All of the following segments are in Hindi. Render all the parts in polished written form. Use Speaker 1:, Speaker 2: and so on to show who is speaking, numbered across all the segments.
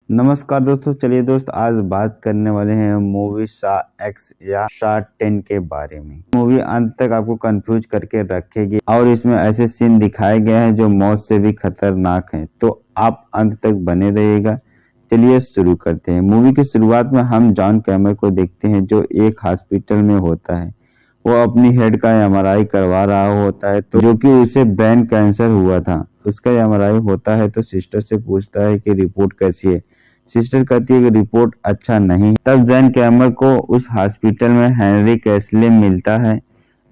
Speaker 1: नमस्कार दोस्तों, चलिए दोस्त आज बात करने वाले हैं मूवी शाह एक्स या शाह 10 के बारे में। मूवी अंत तक आपको कंफ्यूज करके रखेगी और इसमें ऐसे सीन दिखाए गए हैं जो मौत से भी खतरनाक हैं, तो आप अंत तक बने रहिएगा। चलिए शुरू करते हैं। मूवी की शुरुआत में हम जॉन कैमर को देखते हैं जो एक हॉस्पिटल में होता है। वो अपनी हेड का एमआरआई करवा रहा होता है, तो जो कि उसे ब्रेन कैंसर हुआ था। उसका एमआरआई होता है तो सिस्टर से पूछता है कि रिपोर्ट कैसी है। सिस्टर कहती है कि रिपोर्ट अच्छा नहीं। तब जैन कैमर को उस हॉस्पिटल में हेनरी कैसले मिलता है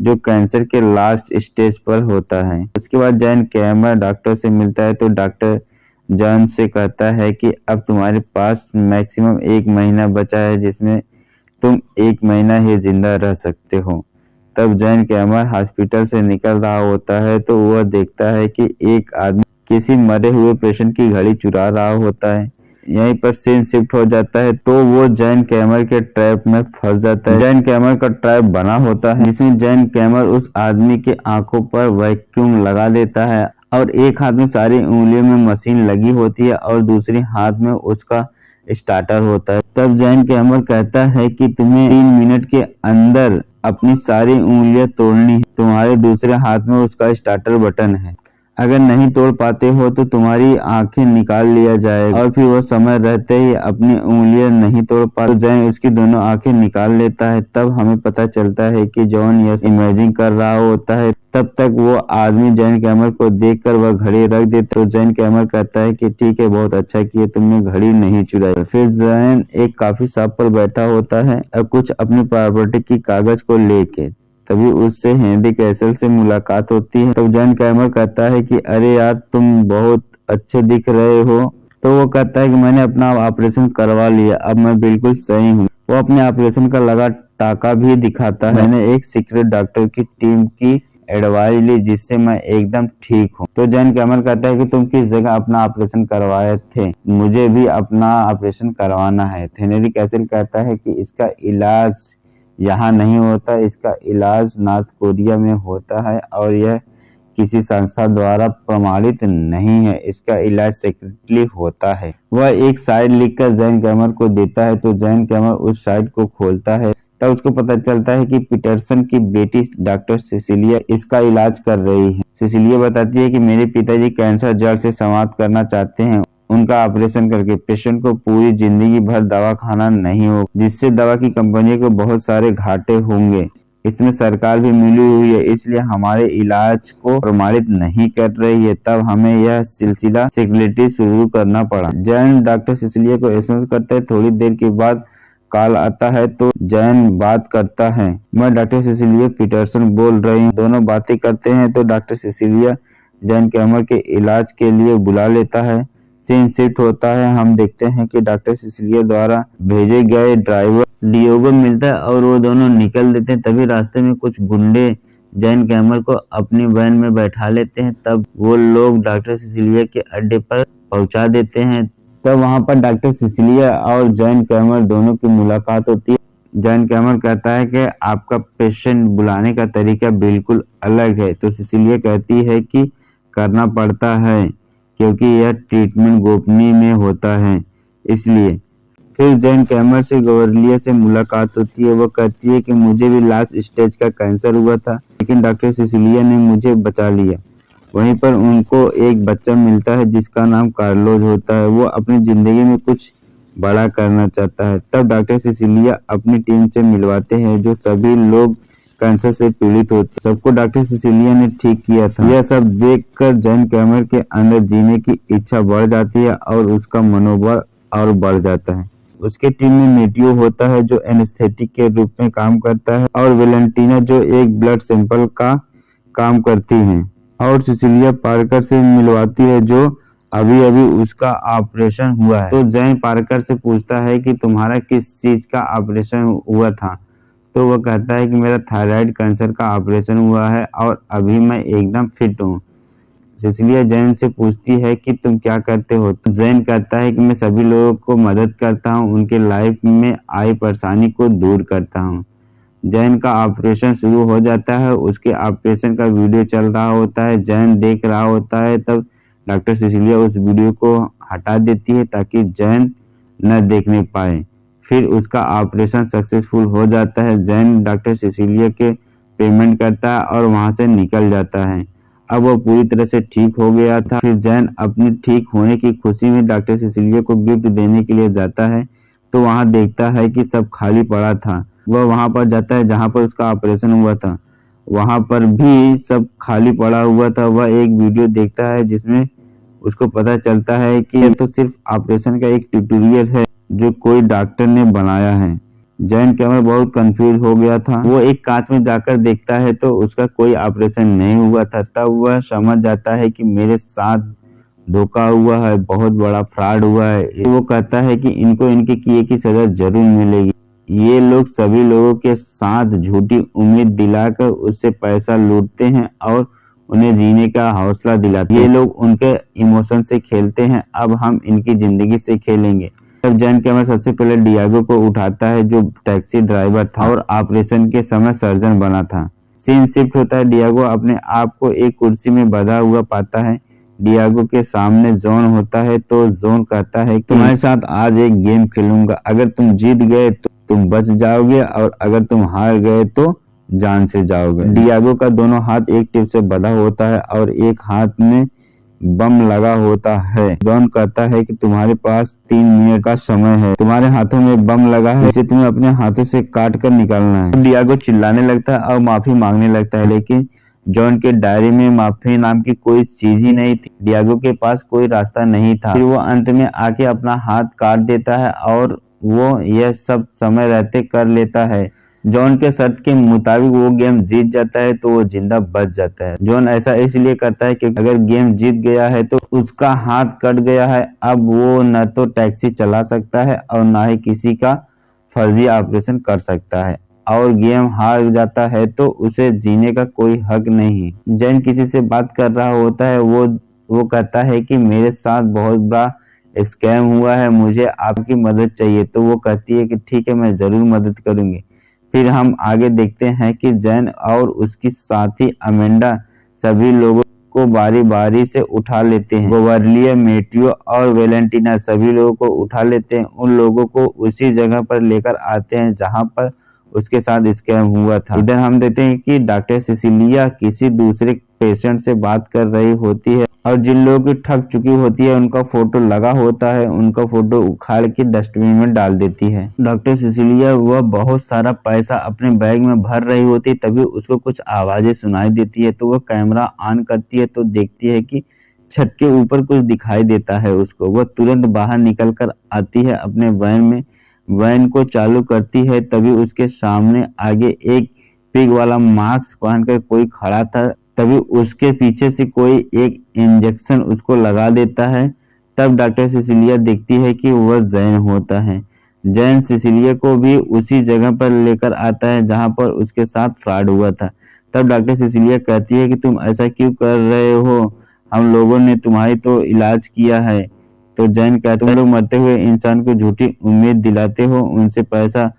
Speaker 1: जो कैंसर के लास्ट स्टेज पर होता है। उसके बाद जैन कैमर डॉक्टर से मिलता है तो डॉक्टर जॉन से कहता है कि अब तुम्हारे पास मैक्सिमम 1 महीना बचा है जिसमें तुम 1 महीना ही जिंदा रह सकते हो। तब जैन कैमर हॉस्पिटल से निकल रहा होता है तो वह देखता है कि एक आदमी किसी मरे हुए पेशेंट की घड़ी चुरा रहा होता है। यहीं पर सीन शिफ्ट हो जाता है तो वो जैन कैमर के ट्रैप में फंस जाता है। जैन कैमर का ट्रैप बना होता है जिसमें जैन कैमर उस आदमी के आंखों पर वैक्यूम लगा देता है और एक हाथ में सारी उंगलियों में मशीन लगी होती है और दूसरी हाथ में उसका स्टार्टर होता है। तब जैन कैमर कहता है कि तुम्हें 3 मिनट के अंदर अपनी सारी उंगलियां तोड़नी है। तुम्हारे दूसरे हाथ में उसका स्टार्टर बटन है। अगर नहीं तोड़ पाते हो तो तुम्हारी आंखें निकाल लिया जाएगा। और फिर वो समय रहते ही अपनी उंगलियां नहीं तोड़ पाते तो जैन उसकी दोनों आंखें निकाल लेता है। तब हमें पता चलता है कि जॉन यस इमेजिंग कर रहा होता है। तब तक वो आदमी जैन कैमर को देखकर वह घड़ी रख देता है। तो जैन कैमर कहता है कि ठीक है, बहुत अच्छा किया, तुमने घड़ी नहीं चुराई। फिर जैन एक कॉफी शॉप पर बैठा होता है और कुछ अपनी प्रॉपर्टी की कागज को लेके तभी उससे हेनरी कैसल से मुलाकात होती है। तब जॉन कैमर कहता है कि अरे यार, तुम बहुत अच्छे दिख रहे हो। तो वो कहता है कि मैंने अपना ऑपरेशन करवा लिया, अब मैं बिल्कुल सही हूँ। वो अपने ऑपरेशन का लगा टाका भी दिखाता है। मैंने एक सीक्रेट डॉक्टर की टीम की एडवाइस ली जिससे मैं एकदम ठीक हूँ। तो जॉन कैमर कहता है कि तुम किस जगह अपना ऑपरेशन करवाए थे, मुझे भी अपना ऑपरेशन करवाना है। हेनरी कैसल कहता है कि इसका इलाज यहाँ नहीं होता, इसका इलाज नॉर्थ कोरिया में होता है और यह किसी संस्था द्वारा प्रमाणित नहीं है। इसका इलाज सेक्रेटली होता है। वह एक साइड लिखकर जैन कैमर को देता है तो जैन कैमर उस साइड को खोलता है। तब उसको पता चलता है कि पीटरसन की बेटी डॉक्टर सिसिलिया इसका इलाज कर रही है। सिसिलिया बताती है कि मेरे पिताजी कैंसर जड़ से समाप्त करना चाहते हैं। उनका ऑपरेशन करके पेशेंट को पूरी जिंदगी भर दवा खाना नहीं हो, जिससे दवा की कंपनी को बहुत सारे घाटे होंगे। इसमें सरकार भी मिली हुई है, इसलिए हमारे इलाज को प्रमाणित नहीं कर रही है। तब हमें यह सिलसिला सेक्रेटरी शुरू करना पड़ा। जैन डॉक्टर सिसिलिया को एसएमएस करता है। थोड़ी देर के बाद कॉल आता है तो जैन बात करता है, मैं डॉक्टर सिसिलिया पीटरसन बोल रही हूँ। दोनों बातें करते हैं तो डॉक्टर सिसिलिया जैन कैमर के इलाज के लिए बुला लेता है। सीन शिफ्ट होता है। हम देखते हैं कि डॉक्टर सिसिलिया द्वारा भेजे गए ड्राइवर डियोगो मिलता है और वो दोनों निकल देते हैं। तभी रास्ते में कुछ गुंडे जैन कैमर को अपनी वैन में बैठा लेते हैं। तब वो लोग डॉक्टर सिसिलिया के अड्डे पर पहुंचा देते हैं। तब वहां पर डॉक्टर सिसिलिया और जैन कैमर दोनों की मुलाकात होती है। जैन कैमर कहता है कि आपका पेशेंट बुलाने का तरीका बिल्कुल अलग है। तो सिसिलिया कहती है कि करना पड़ता है क्योंकि यह ट्रीटमेंट गोपनीय में होता है, इसलिए। फिर जैन कैमर से गवर्लिया से मुलाकात होती है। वो कहती है कि मुझे भी लास्ट स्टेज का कैंसर हुआ था लेकिन डॉक्टर सिसिलिया ने मुझे बचा लिया। वहीं पर उनको एक बच्चा मिलता है जिसका नाम कार्लोस होता है। वो अपनी जिंदगी में कुछ बड़ा करना चाहता है। तब डॉक्टर सिसिलिया अपनी टीम से मिलवाते हैं जो सभी लोग कैंसर से पीड़ित होते। सबको डॉक्टर सिसिलिया ने ठीक किया था। यह सब देखकर जैन कैमर के अंदर जीने की इच्छा बढ़ जाती है और उसका मनोबल और बढ़ जाता है। उसके टीम में मेटियो होता है जो एनेस्थेटिक के रूप में काम करता है और वेलेंटीना जो एक ब्लड सैंपल का काम करती है और सिसिलिया पार्कर से मिलवाती है जो अभी अभी उसका ऑपरेशन हुआ है। तो जैन पार्कर से पूछता है कि तुम्हारा किस चीज का ऑपरेशन हुआ था। तो वह कहता है कि मेरा थायराइड कैंसर का ऑपरेशन हुआ है और अभी मैं एकदम फिट हूँ। सिसिलिया जैन से पूछती है कि तुम क्या करते हो। तो जैन कहता है कि मैं सभी लोगों को मदद करता हूँ, उनके लाइफ में आई परेशानी को दूर करता हूँ। जैन का ऑपरेशन शुरू हो जाता है। उसके ऑपरेशन का वीडियो चल रहा होता है। जैन देख रहा होता है। तब डॉक्टर सिसिलिया उस वीडियो को हटा देती है ताकि जैन न देखने पाए। फिर उसका ऑपरेशन सक्सेसफुल हो जाता है। जैन डॉक्टर सिसिलिया के पेमेंट करता है और वहां से निकल जाता है। अब वो पूरी तरह से ठीक हो गया था। फिर जैन अपने ठीक होने की खुशी में डॉक्टर सिसिलिया को गिफ्ट देने के लिए जाता है, तो वहां देखता है कि सब खाली पड़ा था। वह वहां पर जाता है जहां पर उसका ऑपरेशन हुआ था, वहां पर भी सब खाली पड़ा हुआ था। वह एक वीडियो देखता है जिसमें उसको पता चलता है कि यह तो सिर्फ ऑपरेशन का एक ट्यूटोरियल है जो कोई डॉक्टर ने बनाया है। जैन कैमर बहुत कंफ्यूज हो गया था। वो एक कांच में जाकर देखता है तो उसका कोई ऑपरेशन नहीं हुआ था। तब वह समझ जाता है कि मेरे साथ धोखा हुआ है, बहुत बड़ा फ्रॉड हुआ है। वो कहता है कि इनको इनके किए की सजा जरूर मिलेगी। ये लोग सभी लोगों के साथ झूठी उम्मीद दिलाकर उससे पैसा लूटते हैं और उन्हें जीने का हौसला दिलाते हैं। ये लोग उनके इमोशन से खेलते हैं, अब हम इनकी जिंदगी से खेलेंगे। तब जैन कैमर सबसे पहले डियागो को उठाता है जो टैक्सी ड्राइवर था और ऑपरेशन के समय सर्जन बना था। सीन शिफ्ट होता है। डियागो अपने आप को एक कुर्सी में बंधा हुआ पाता है। डियागो के सामने जॉन होता है तो जॉन कहता है कि तुम्हारे साथ आज एक गेम खेलूंगा, अगर तुम जीत गए तो तुम बच जाओगे और अगर तुम हार गए तो जान से जाओगे। डियागो का दोनों हाथ एक टिप से बंधा होता है और एक हाथ में बम लगा होता है। जॉन कहता है कि तुम्हारे पास 3 मिनट का समय है, तुम्हारे हाथों में बम लगा है, इसे तुम्हें अपने हाथों से काट कर निकालना है। डियागो चिल्लाने लगता है और माफी मांगने लगता है, लेकिन जॉन के डायरी में माफी नाम की कोई चीज ही नहीं थी। डियागो के पास कोई रास्ता नहीं था। फिर वो अंत में आके अपना हाथ काट देता है और वो यह सब समय रहते कर लेता है। जॉन के शर्त के मुताबिक वो गेम जीत जाता है तो वो जिंदा बच जाता है। जॉन ऐसा इसलिए करता है क्योंकि अगर गेम जीत गया है तो उसका हाथ कट गया है। अब वो न तो टैक्सी चला सकता है और ना ही किसी का फर्जी ऑपरेशन कर सकता है, और गेम हार जाता है तो उसे जीने का कोई हक नहीं। जैन किसी से बात कर रहा होता है। वो कहता है कि मेरे साथ बहुत बड़ा स्कैम हुआ है, मुझे आपकी मदद चाहिए। तो वो कहती है कि ठीक है, मैं जरूर मदद करूंगी। फिर हम आगे देखते हैं कि जैन और उसकी साथी अमेंडा सभी लोगों को बारी बारी से उठा लेते हैं। गोवर्लिया, मेटियो और वेलेंटिना सभी लोगों को उठा लेते हैं। उन लोगों को उसी जगह पर लेकर आते हैं जहां पर उसके साथ स्कैम हुआ था। इधर हम देखते हैं कि डॉक्टर सिसिलिया किसी दूसरे पेशेंट से बात कर रही होती है और जिन लोगों की ठग चुकी होती है उनका फोटो लगा होता है, उनका फोटो उखाड़ के डस्टबिन में डाल देती है। डॉक्टर सिसिलिया वह बहुत सारा पैसा अपने बैग में भर रही होती है, तभी उसको कुछ आवाजें सुनाई देती है। तो वह कैमरा ऑन करती है तो देखती है कि छत के ऊपर कुछ दिखाई देता है उसको। वह तुरंत बाहर निकल कर आती है अपने वैन में, वैन को चालू करती है। तभी उसके सामने आगे एक पिग वाला मास्क पहनकर कोई खड़ा था। तभी उसके पीछे से कोई एक इंजेक्शन उसको लगा देता है। तब डॉक्टर सिसिलिया देखती है कि वह जैन होता है। जैन सिसिलिया को भी उसी जगह पर लेकर आता है जहां पर उसके साथ फ्रॉड हुआ था। तब डॉक्टर सिसिलिया कहती है कि तुम ऐसा क्यों कर रहे हो, हम लोगों ने तुम्हारी तो इलाज किया है। तो जैन कहते तुम लोग मरते हुए इंसान को झूठी उम्मीद दिलाते हो, उनसे पैसा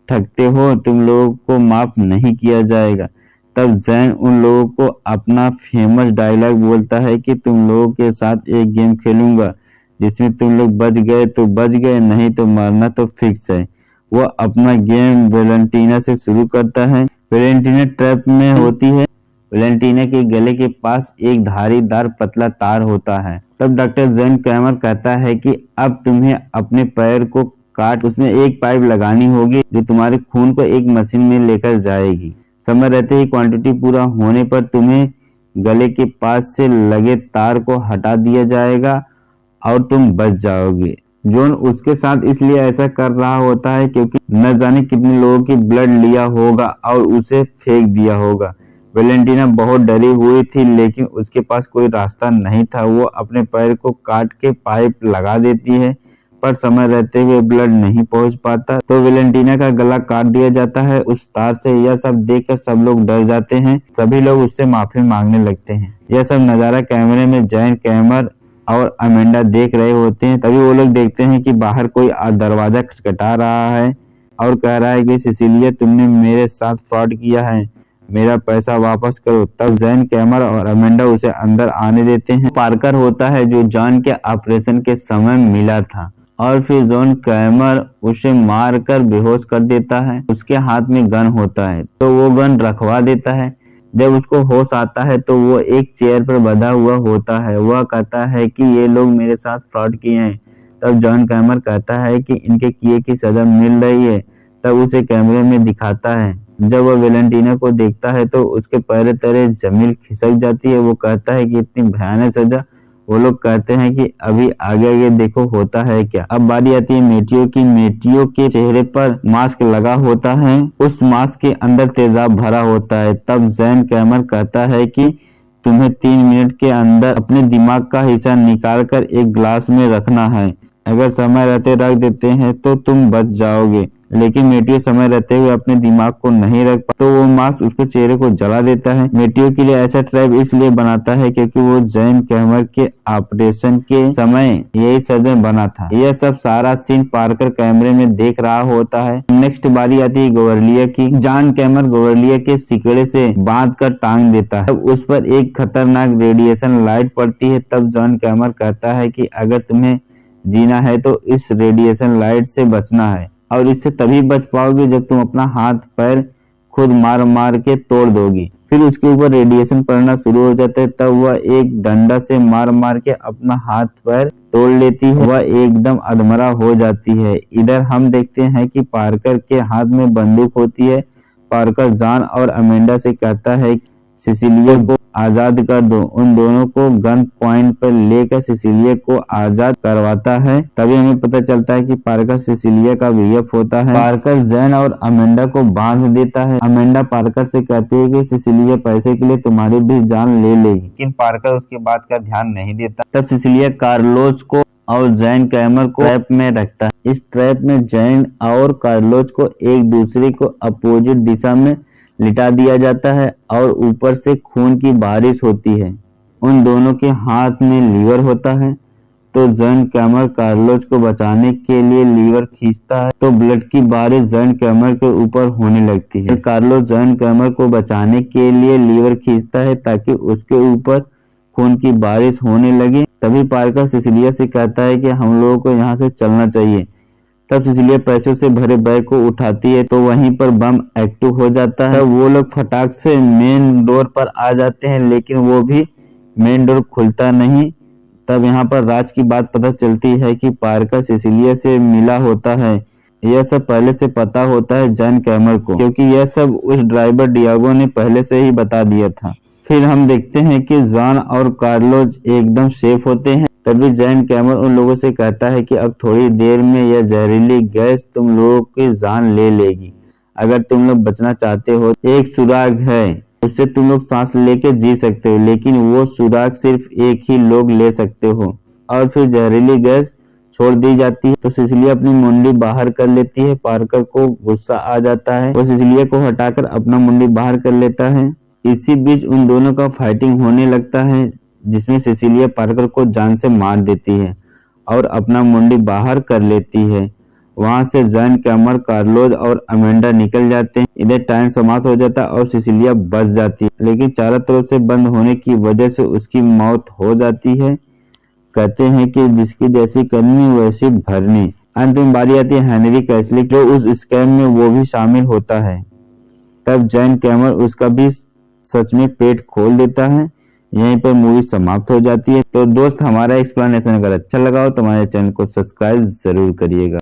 Speaker 1: ठगते हो, तुम लोगों को माफ नहीं किया जाएगा। तब जैन उन लोगों को अपना फेमस डायलॉग बोलता है कि तुम लोगों के साथ एक गेम खेलूंगा, जिसमें तुम लोग बच गए तो बच गए, नहीं तो मरना तो फिक्स है। वो अपना गेम वेलेंटिना से शुरू करता है। वेलेंटिना ट्रैप में होती है। वेलेंटिना के गले के पास एक धारीदार पतला तार होता है। तब डॉक्टर जैन कैमर कहता है कि अब तुम्हें अपने पैर को काट उसमें एक पाइप लगानी होगी जो तुम्हारे खून को एक मशीन में लेकर जाएगी। समय रहते ही क्वांटिटी पूरा होने पर तुम्हें गले के पास से लगे तार को हटा दिया जाएगा और तुम बच जाओगे। जॉन उसके साथ इसलिए ऐसा कर रहा होता है क्योंकि न जाने कितने लोगों की ब्लड लिया होगा और उसे फेंक दिया होगा। वेलेंटिना बहुत डरी हुई थी लेकिन उसके पास कोई रास्ता नहीं था। वो अपने पैर को काट के पाइप लगा देती है पर समय रहते हुए ब्लड नहीं पहुंच पाता, तो वेलेंटिना का गला काट दिया जाता है उस तार से। यह सब देखकर सब लोग डर जाते हैं। सभी लोग उससे माफी मांगने लगते हैं। यह सब नजारा कैमरे में जैन कैमर और अमेंडा देख रहे होते हैं। तभी वो लोग देखते हैं कि बाहर कोई दरवाजा खटखटा रहा है और कह रहा है कि सिसिलिया, तुमने मेरे साथ फ्रॉड किया है, मेरा पैसा वापस करो। तब जैन कैमर और अमेंडा उसे अंदर आने देते हैं। पार्कर होता है जो जॉन के ऑपरेशन के समय मिला था। और फिर जॉन कैमर उसे मारकर बेहोश कर देता है। उसके हाथ में गन होता है तो वो गन रखवा देता है। जब उसको होश आता है तो वो एक चेयर पर बंधा हुआ होता है। वह कहता है कि ये लोग मेरे साथ फ्रॉड किए हैं। तब जॉन कैमर कहता है कि इनके किए की सजा मिल रही है। तब उसे कैमरे में दिखाता है। जब वह वेलेंटीना को देखता है तो उसके पैर तले जमीन खिसक जाती है। वो कहता है कि इतनी भयानक सजा। वो लोग कहते हैं कि अभी आगे आगे देखो होता है क्या। अब बारी आती है मेटियो की। मेटियो के चेहरे पर मास्क लगा होता है। उस मास्क के अंदर तेजाब भरा होता है। तब जैन कैमर कहता है कि तुम्हें 3 मिनट के अंदर अपने दिमाग का हिस्सा निकाल कर एक ग्लास में रखना है। अगर समय रहते रख देते हैं तो तुम बच जाओगे। लेकिन मेटियो समय रहते हुए अपने दिमाग को नहीं रख पा तो वो मास्क उसके चेहरे को जला देता है। मेटियो के लिए ऐसा ट्रैप इसलिए बनाता है क्योंकि वो जैन कैमर के ऑपरेशन के समय यही सर्जन बना था। यह सब सारा सीन पार्कर कैमरे में देख रहा होता है। नेक्स्ट बारी आती है गोवर्लिया की। जॉन कैमर गोवर्लिया के सिकड़े से बांध कर टांग देता है। तब उस पर एक खतरनाक रेडिएशन लाइट पड़ती है। तब जॉन कैमर कहता है कि अगर तुम्हें जीना है तो इस रेडिएशन लाइट से बचना है और इससे तभी बच पाओगे जब तुम अपना हाथ पैर खुद मार मार के तोड़ दोगी। फिर उसके ऊपर रेडिएशन पड़ना शुरू हो जाता है। तब वह एक डंडा से मार मार के अपना हाथ पैर तोड़ लेती है। वह एकदम अधमरा हो जाती है। इधर हम देखते हैं कि पार्कर के हाथ में बंदूक होती है। पार्कर जॉन और अमेंडा से कहता है कि सिसिलिया को आजाद कर दो। उन दोनों को गन पॉइंट पर लेकर सिसिलिया को आजाद करवाता है। तभी हमें पता चलता है कि पार्कर सिसिलिया का बीएफ होता है। पार्कर जैन और अमेंडा को बांध देता है। अमेंडा पार्कर से कहती है कि सिसिलिया पैसे के लिए तुम्हारी भी जान ले लेगी, लेकिन पार्कर उसकी बात का ध्यान नहीं देता। तब सिसिलिया कार्लोस को और जैन कैमर को ट्रैप में रखता है। इस ट्रैप में जैन और कार्लोस को एक दूसरे को अपोजिट दिशा में लिटा दिया जाता है और ऊपर से खून की बारिश होती है। उन दोनों के हाथ में लीवर होता है तो जैन कैमर कार्लोस को बचाने के लिए लीवर खींचता है तो ब्लड की बारिश जैन कैमर के ऊपर होने लगती है। कार्लोस जैन कैमर को बचाने के लिए लीवर खींचता है ताकि उसके ऊपर खून की बारिश होने लगे। तभी पार्कर सिसिलिया से कहता है कि हम लोगों को यहाँ से चलना चाहिए। तब सिसिलिया पैसों से भरे बैग को उठाती है तो वहीं पर बम एक्टिव हो जाता है। वो लोग फटाक से मेन डोर पर आ जाते हैं लेकिन वो भी मेन डोर खुलता नहीं। तब यहाँ पर राज की बात पता चलती है कि पार्कर सिसिलिया से मिला होता है। यह सब पहले से पता होता है जॉन कैमर को, क्योंकि यह सब उस ड्राइवर डियागो ने पहले से ही बता दिया था। फिर हम देखते हैं कि जॉन और कार्लोस एकदम सेफ होते हैं। तभी जैन कैमर उन लोगों से कहता है कि अब थोड़ी देर में यह जहरीली गैस तुम लोगों की जान ले लेगी। अगर तुम लोग बचना चाहते हो एक सुराग है, उससे तुम लोग सांस लेके जी सकते हो, लेकिन वो सुराग सिर्फ एक ही लोग ले सकते हो। और फिर जहरीली गैस छोड़ दी जाती है तो सिसिलिया अपनी मुंडी बाहर कर लेती है। पार्कर को गुस्सा आ जाता है। वो सिसिलिया को हटाकर अपना मुंडी बाहर कर लेता है। इसी बीच उन दोनों का फाइटिंग होने लगता है जिसमें सिसिलिया पार्कर को जान से मार देती है और अपना मुंडी बाहर कर लेती है। वहां से जैन कैमर कार्लोस और अमेंडा निकल जाते हैं। इधर टाइम समाप्त हो जाता है और सिसिलिया बच जाती है, लेकिन चारों तरफ से बंद होने की वजह से उसकी मौत हो जाती है। कहते हैं कि जिसकी जैसी करनी वैसी भरनी। अंत में बारी आती है हेनरी कैसली, जो उस स्कैम में वो भी शामिल होता है। तब जैन कैमर उसका भी सच में पेट खोल देता है। यहीं पर मूवी समाप्त हो जाती है। तो दोस्त, हमारा एक्सप्लेनेशन अगर अच्छा लगा हो तो हमारे चैनल को सब्सक्राइब जरूर करिएगा।